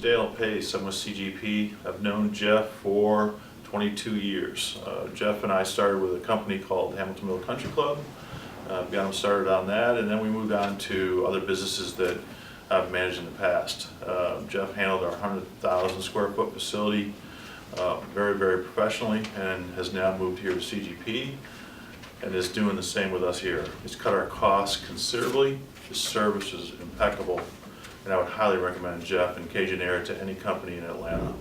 Dale Pace. I'm with CGP. I've known Jeff for 22 years. Jeff and I started with a company called Hamiltonville Country Club. Got him started on that, and then we moved on to other businesses that I've managed in the past. Jeff handled our 100,000 square foot facility very, very professionally, and has now moved here to CGP and is doing the same with us here. He's cut our costs considerably. His service is impeccable, and I would highly recommend Jeff and Cajun to any company in Atlanta.